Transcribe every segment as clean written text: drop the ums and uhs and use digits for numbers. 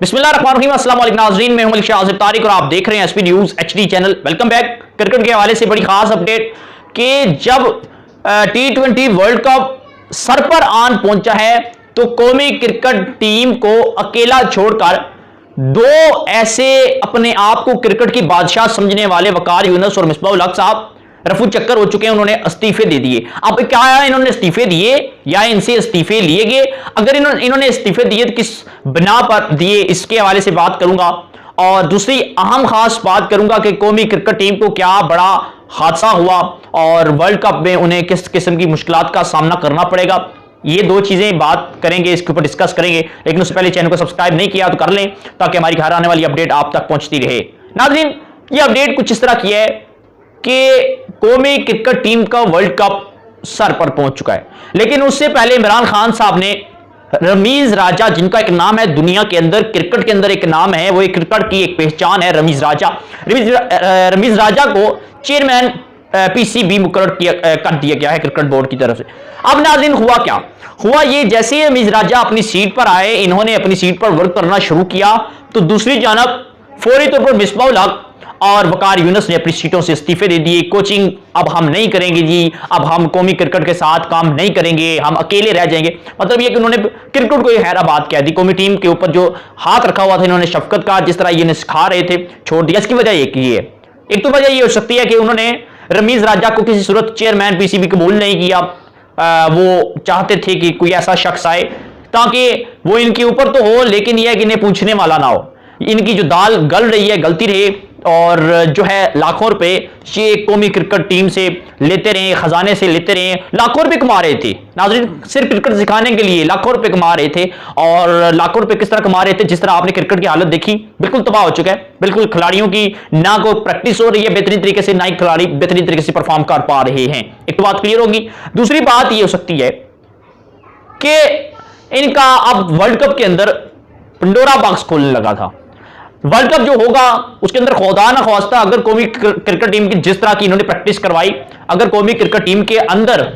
बिस्मिल्लाहिर्रहमानिर्रहीम, अस्सलाम वालेकुम नाज़रीन, मैं हूं मलिक शाह आसिफ तारिक और आप देख रहे हैं SP news HD channel. Welcome back. Cricket के हवाले से बड़ी खास अपडेट कि जब T20 वर्ल्ड कप सर पर आन पहुंचा है तो कौमी क्रिकेट टीम को अकेला छोड़कर दो ऐसे अपने आप को क्रिकेट की बादशाह समझने वाले वकार यूनुस और मिसबाह उल हक साहब रफू चक्कर हो चुके हैं। उन्होंने इस्तीफे दे दिए। अब क्या है, इन्होंने इस्तीफे दिए या इनसे इस्तीफे लिए गए? अगर इन्होंने इस्तीफे दिए तो किस बिना पर दिए, इसके हवाले से बात करूंगा। और दूसरी अहम खास बात करूंगा कि कौमी क्रिकेट टीम को क्या बड़ा हादसा हुआ और वर्ल्ड कप में उन्हें किस किस्म की मुश्किलात का सामना करना पड़ेगा। ये दो चीजें बात करेंगे, इसके ऊपर डिस्कस करेंगे। लेकिन उससे पहले चैनल को सब्सक्राइब नहीं किया तो कर लें ताकि हमारी घर आने वाली अपडेट आप तक पहुंचती रहे। नाज़रीन, ये अपडेट कुछ इस तरह की है कि कौमी क्रिकेट टीम का वर्ल्ड कप सर पर पहुंच चुका है, लेकिन उससे पहले इमरान खान साहब ने रमीज राजा, जिनका एक नाम है दुनिया के अंदर, क्रिकेट के अंदर एक नाम है, वो एक क्रिकेट की एक पहचान है, रमीज राजा। रमीज राजा को चेयरमैन पीसीबी मुकर्रर कर दिया गया है क्रिकेट बोर्ड की तरफ से। अब नाज़रीन, हुआ क्या हुआ, ये जैसे ही रमीज राजा अपनी सीट पर आए, इन्होंने अपनी सीट पर वर्क करना शुरू किया तो दूसरी जानब फौरी तौर पर मिसबाह उल हक और वकार यूनुस ने अपनी सीटों से इस्तीफे दे दिए। कोचिंग अब हम नहीं करेंगे जी, अब हम कौमी क्रिकेट के साथ काम नहीं करेंगे, हम अकेले रह जाएंगे। मतलब ये कि उन्होंने क्रिकेट को हैराबाद कह दी। कौमी टीम के ऊपर जो हाथ रखा हुआ था इन्होंने शफकत का, जिस तरह ये सिखा रहे थे, छोड़ दिया। इसकी वजह एक ही है, एक तो वजह ये हो सकती है कि उन्होंने रमीज राजा को किसी सूरत चेयरमैन पीसीबी कबूल नहीं किया। वो चाहते थे कि कोई ऐसा शख्स आए ताकि वो इनके ऊपर तो हो, लेकिन यह कि इन्हें पूछने वाला ना हो। इनकी जो दाल गल रही है गलती रहे, और जो है लाखों रुपए ये कौमी क्रिकेट टीम से लेते रहे, खजाने से लेते रहे, लाखों रुपए कमा रहे थे। नाज़रीन, सिर्फ क्रिकेट सिखाने के लिए लाखों रुपए कमा रहे थे। और लाखों रुपए किस तरह कमा रहे थे, जिस तरह आपने क्रिकेट की हालत देखी, बिल्कुल तबाह हो चुका है। बिल्कुल खिलाड़ियों की ना को प्रैक्टिस हो रही है बेहतरीन तरीके से, ना ही खिलाड़ी बेहतरीन तरीके से परफॉर्म कर पा रहे हैं। एक तो बात क्लियर होगी। दूसरी बात यह हो सकती है कि इनका अब वर्ल्ड कप के अंदर पंडोरा बॉक्स खोलने लगा था। वर्ल्ड कप जो होगा उसके अंदर खुदा ना ख्वास्ता अगर कौमी क्रिकेट टीम की जिस तरह की इन्होंने प्रैक्टिस करवाई, अगर कौमी क्रिकेट टीम के अंदर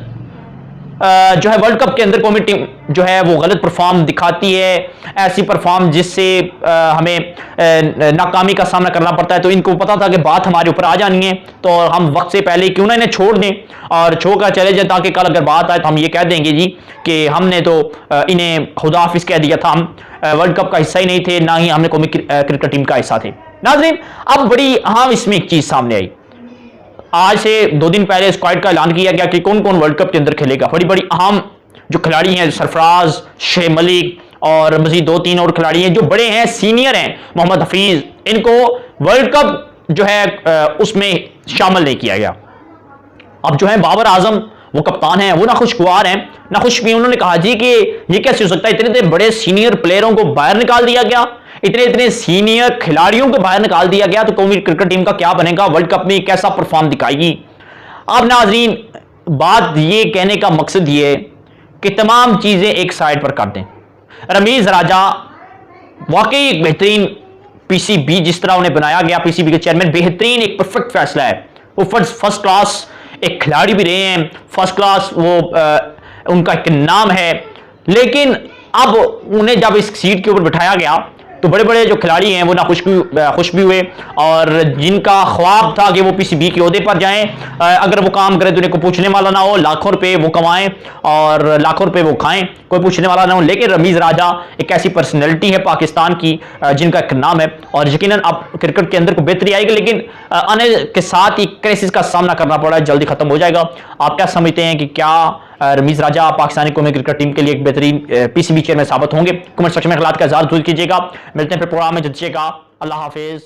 जो है वर्ल्ड कप के अंदर कौमी टीम जो है वो गलत परफॉर्म दिखाती है, ऐसी परफॉर्म जिससे हमें नाकामी का सामना करना पड़ता है, तो इनको पता था कि बात हमारे ऊपर आ जानी है, तो हम वक्त से पहले क्यों ना इन्हें छोड़ दें और छोड़कर चले जाए, ताकि कल अगर बात आए तो हम ये कह देंगे जी कि हमने तो इन्हें खुदा हाफिज कह दिया था, हम वर्ल्ड कप का हिस्सा ही नहीं थे, ना ही हमने कौमी क्रिकेट टीम का हिस्सा थे। नाज़रीन, अब बड़ी अहम इसमें एक चीज सामने आई। आज से 2 दिन पहले स्क्वाड का ऐलान किया गया कि कौन कौन वर्ल्ड कप के अंदर खेलेगा। बड़ी बड़ी अहम जो खिलाड़ी हैं, सरफराज, शेख मलिक और मजीद 2-3 और खिलाड़ी हैं जो बड़े हैं, सीनियर हैं, मोहम्मद हफीज, इनको वर्ल्ड कप जो है उसमें शामिल नहीं किया गया। अब जो है बाबर आजम, वो कप्तान हैं, वो ना खुशगवार हैं ना खुश भी। उन्होंने कहा जी कि ये कैसे हो सकता है, इतने बड़े सीनियर प्लेयरों को बाहर निकाल दिया गया, इतने सीनियर खिलाड़ियों को बाहर निकाल दिया गया, तो कौमी क्रिकेट टीम का क्या बनेगा, वर्ल्ड कप में कैसा परफॉर्म दिखाएगी। अब नाज़रीन, बात ये कहने का मकसद ये है कि तमाम चीजें एक साइड पर कर दें। रमीज राजा वाकई एक बेहतरीन पीसीबी जिस तरह उन्हें बनाया गया, पीसीबी के चेयरमैन, बेहतरीन एक परफेक्ट फैसला है। वो फर्स्ट क्लास एक खिलाड़ी भी रहे हैं, फर्स्ट क्लास वो उनका एक नाम है। लेकिन अब उन्हें जब इस सीट के ऊपर बिठाया गया तो बड़े बड़े जो खिलाड़ी हैं वो ना खुश भी हुए, और जिनका ख्वाब था कि वो पीसीबी के ओहदे पर जाएं, अगर वो काम करें तो उन्हें कोई पूछने वाला ना हो, लाखों रुपए वो कमाएं और लाखों रुपए वो खाएं, कोई पूछने वाला ना हो। लेकिन रमीज राजा एक ऐसी पर्सनैलिटी है पाकिस्तान की जिनका एक नाम है, और यकीनन अब क्रिकेट के अंदर को बेहतरी आएगी, लेकिन आने के साथ ही क्राइसिस का सामना करना पड़ा है, जल्दी खत्म हो जाएगा। आप क्या समझते हैं कि क्या रमीज राजा पाकिस्तानी कौमी क्रिकेट टीम के लिए एक बेहतरीन पीसीबी चेयरमैन साबित होंगे? कमेंट सेक्शन में ख्यालात का इज़हार जरूर कीजिएगा। मिलते हैं फिर प्रोग्राम में, जल्द। अल्लाह हाफिज।